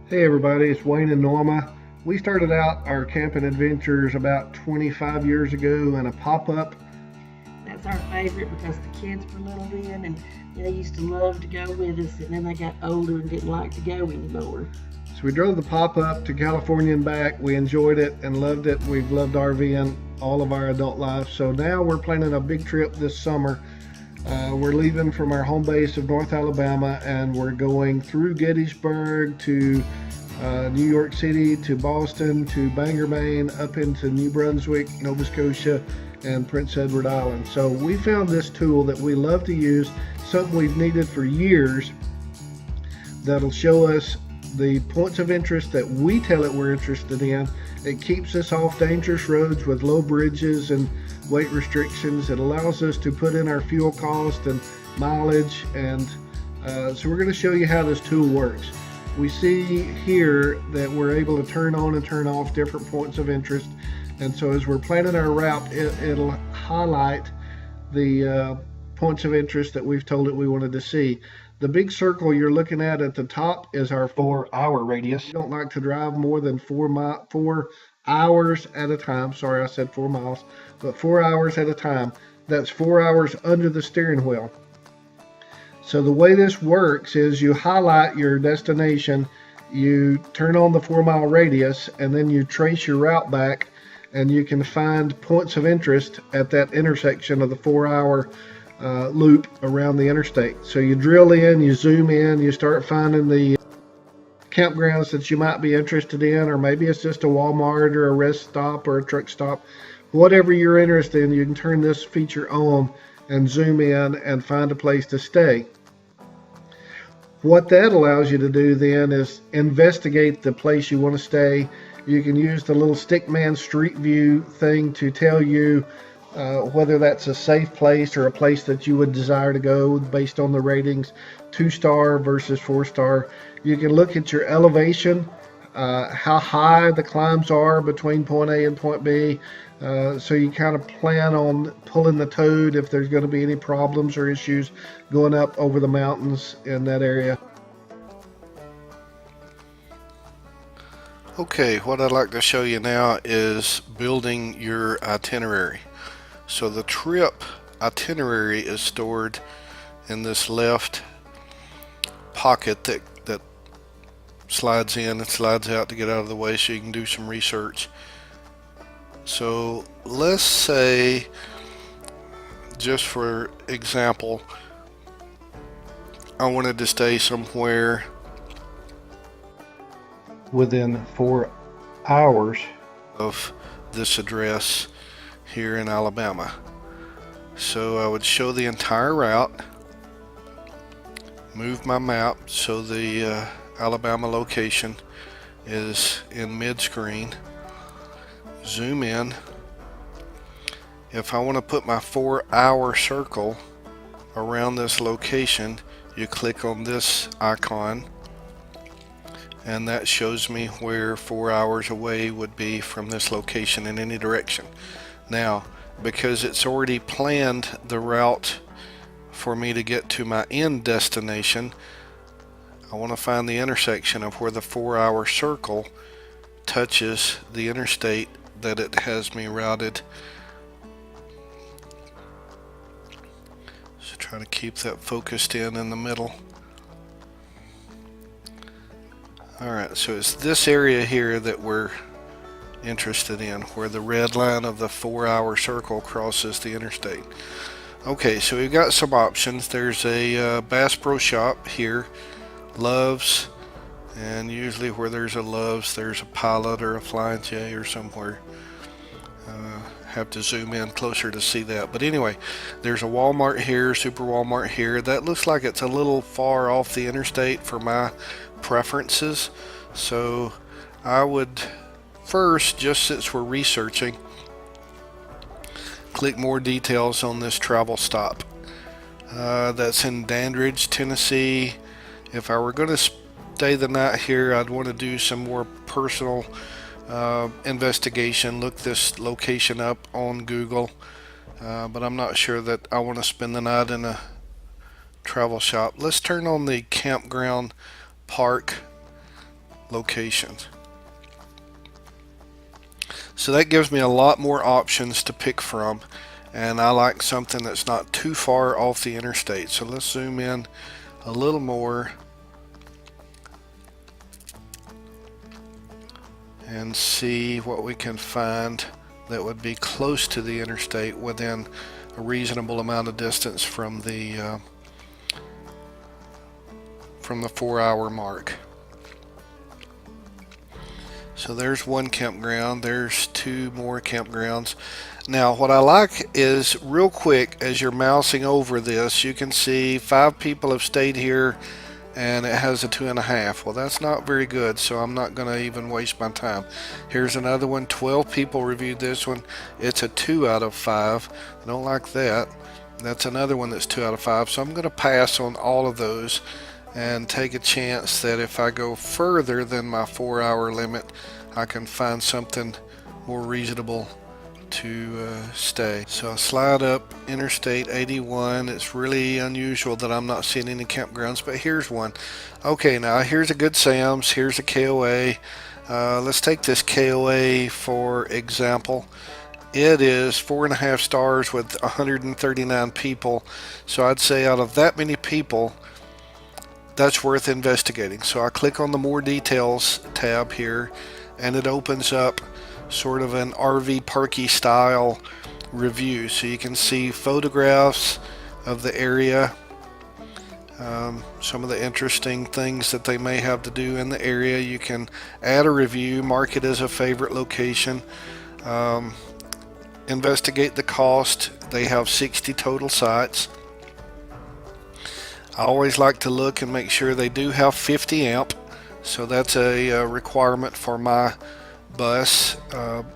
Hey everybody, it's Wayne and Norma. We started out our camping adventures about 25 years ago in a pop-up. That's our favorite because the kids were little then and they used to love to go with us, and then they got older and didn't like to go anymore. So we drove the pop-up to California and back. We enjoyed it and loved it. We've loved RVing all of our adult life. So now we're planning a big trip this summer. We're leaving from our home base of North Alabama and we're going through Gettysburg to New York City to Boston to Bangor, Maine, up into New Brunswick, Nova Scotia, and Prince Edward Island. So we found this tool that we love to use, something we've needed for years, that'll show us the points of interest that we tell it we're interested in. It keeps us off dangerous roads with low bridges and weight restrictions. It allows us to put in our fuel cost and mileage, and so we're going to show you how this tool works. We see here that we're able to turn on and turn off different points of interest, and so as we're planning our route, it'll highlight the points of interest that we've told it we wanted to see. The big circle you're looking at the top is our 4-hour radius. We don't like to drive more than 4 hours at a time. Sorry, I said 4 miles, but 4 hours at a time. That's 4 hours under the steering wheel. So the way this works is you highlight your destination, you turn on the 4-mile radius, and then you trace your route back, and you can find points of interest at that intersection of the 4-hour loop around the interstate. So you drill in, you zoom in, you start finding the campgrounds that you might be interested in, or maybe it's just a Walmart or a rest stop or a truck stop. Whatever you're interested in, you can turn this feature on and zoom in and find a place to stay. What that allows you to do then is investigate the place you want to stay. You can use the little Stickman Street View thing to tell you whether that's a safe place or a place that you would desire to go based on the ratings, 2-star versus 4-star. You can look at your elevation, how high the climbs are between point A and point B. So you kind of plan on pulling the toad if there's going to be any problems or issues going up over the mountains in that area. Okay, what I'd like to show you now is building your itinerary. So the trip itinerary is stored in this left pocket that slides in and slides out to get out of the way so you can do some research. So let's say, just for example, I wanted to stay somewhere Within 4 hours of this address here in Alabama. So I would show the entire route, move my map so the Alabama location is in mid-screen, zoom in. If I want to put my 4-hour circle around this location, you click on this icon and that shows me where 4 hours away would be from this location in any direction. Now, because it's already planned the route for me to get to my end destination, I want to find the intersection of where the 4-hour circle touches the interstate that it has me routed. So try to keep that focused in the middle. Alright, so it's this area here that we're interested in, where the red line of the 4-hour circle crosses the interstate. Okay, so we've got some options. There's a Bass Pro Shop here, Loves, and usually where there's a Loves there's a Pilot or a Flying J or somewhere. Have to zoom in closer to see that, but anyway, there's a Walmart here, Super Walmart here. That looks like it's a little far off the interstate for my preferences, so I would first, just since we're researching, click more details on this travel stop. That's in Dandridge, Tennessee. If I were going to stay the night here, I'd want to do some more personal investigation, look this location up on Google, but I'm not sure that I want to spend the night in a travel shop. Let's turn on the campground park locations. So that gives me a lot more options to pick from, and I like something that's not too far off the interstate. So let's zoom in a little more and see what we can find that would be close to the interstate within a reasonable amount of distance from the 4-hour mark. So there's one campground, there's 2 more campgrounds. Now what I like is, real quick, as you're mousing over this, you can see 5 people have stayed here and it has a 2.5. Well, that's not very good, so I'm not going to even waste my time. Here's another one. 12 people reviewed this one. It's a 2 out of 5. I don't like that. That's another one that's 2 out of 5. So I'm going to pass on all of those and take a chance that if I go further than my 4-hour limit, I can find something more reasonable to stay. So I slide up Interstate 81. It's really unusual that I'm not seeing any campgrounds, but here's one. Okay, now here's a Good Sam's, here's a KOA. Let's take this KOA for example. It is 4.5 stars with 139 people. So I'd say out of that many people, that's worth investigating. So I click on the More Details tab here, and it opens up sort of an RV parky style review. So you can see photographs of the area, some of the interesting things that they may have to do in the area. You can add a review, mark it as a favorite location, investigate the cost. They have 60 total sites. I always like to look and make sure they do have 50 amp, so that's a requirement for my bus.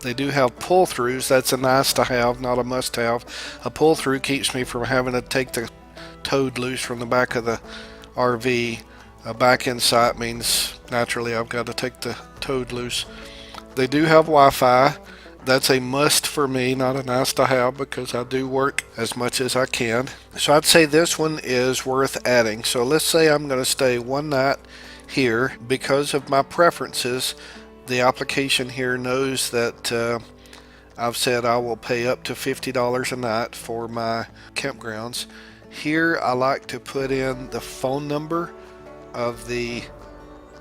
They do have pull-throughs. That's a nice to have, not a must-have. A pull-through keeps me from having to take the toad loose from the back of the RV. Back inside means naturally I've got to take the toad loose. They do have Wi-Fi. That's a must for me, not a nice to have, because I do work as much as I can. So I'd say this one is worth adding. So let's say I'm going to stay one night here. Because of my preferences, the application here knows that I've said I will pay up to $50 a night for my campgrounds. Here I like to put in the phone number of the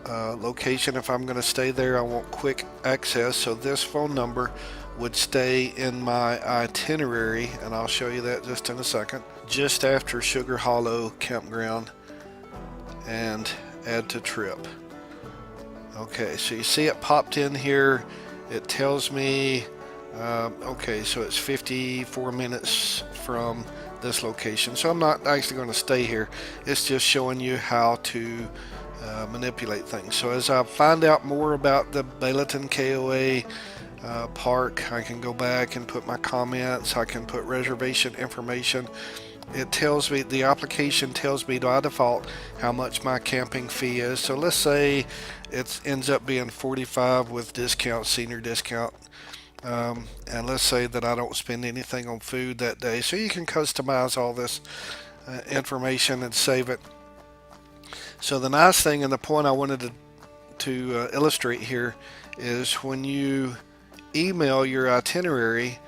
location. If I'm going to stay there, I want quick access, so this phone number would stay in my itinerary, and I'll show you that just in a second. Just after Sugar Hollow Campground, and add to trip. Okay, so you see it popped in here. It tells me okay, so it's 54 minutes from this location, so I'm not actually going to stay here. It's just showing you how to manipulate things. So as I find out more about the Bayleton KOA park, I can go back and put my comments. I can put reservation information. It tells me, the application tells me by default how much my camping fee is. So let's say it ends up being $45 with discount, senior discount. And let's say that I don't spend anything on food that day. So you can customize all this information and save it. So the nice thing, and the point I wanted to illustrate here, is when you email your itinerary,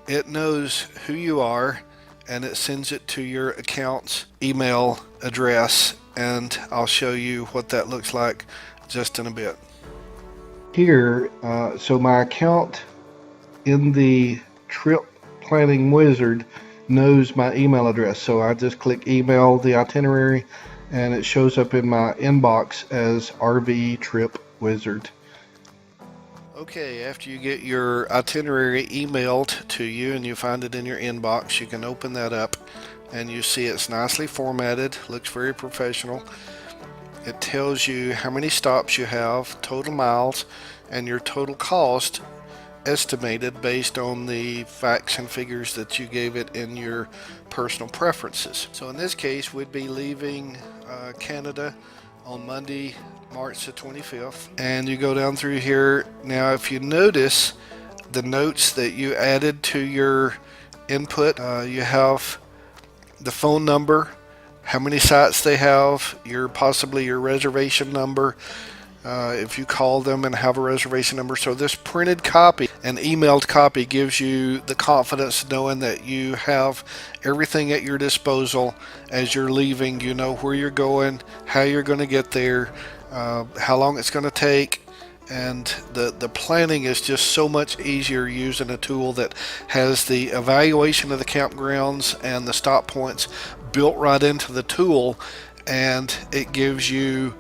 it knows who you are and it sends it to your account's email address, and I'll show you what that looks like just in a bit. Here, so my account in the trip planning wizard knows my email address, so I just click email the itinerary and it shows up in my inbox as RV Trip Wizard. Okay, after you get your itinerary emailed to you and you find it in your inbox, you can open that up and you see it's nicely formatted, looks very professional. It tells you how many stops you have, total miles, and your total cost estimated based on the facts and figures that you gave it in your personal preferences. So in this case, we'd be leaving Canada on Monday, March the 25th, and you go down through here. Now if you notice the notes that you added to your input, you have the phone number, how many sites they have, possibly your reservation number, if you call them and have a reservation number. So this printed copy, an emailed copy, gives you the confidence knowing that you have everything at your disposal as you're leaving. You know where you're going, how you're going to get there, how long it's going to take. And the planning is just so much easier using a tool that has the evaluation of the campgrounds and the stop points built right into the tool, and it gives you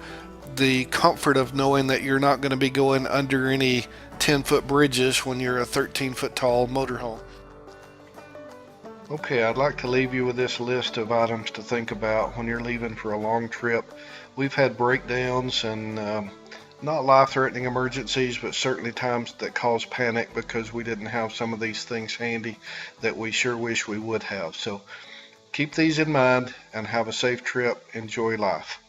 the comfort of knowing that you're not going to be going under any 10-foot bridges when you're a 13-foot tall motorhome. Okay, I'd like to leave you with this list of items to think about when you're leaving for a long trip. We've had breakdowns and not life-threatening emergencies, but certainly times that cause panic because we didn't have some of these things handy that we sure wish we would have. So keep these in mind and have a safe trip. Enjoy life.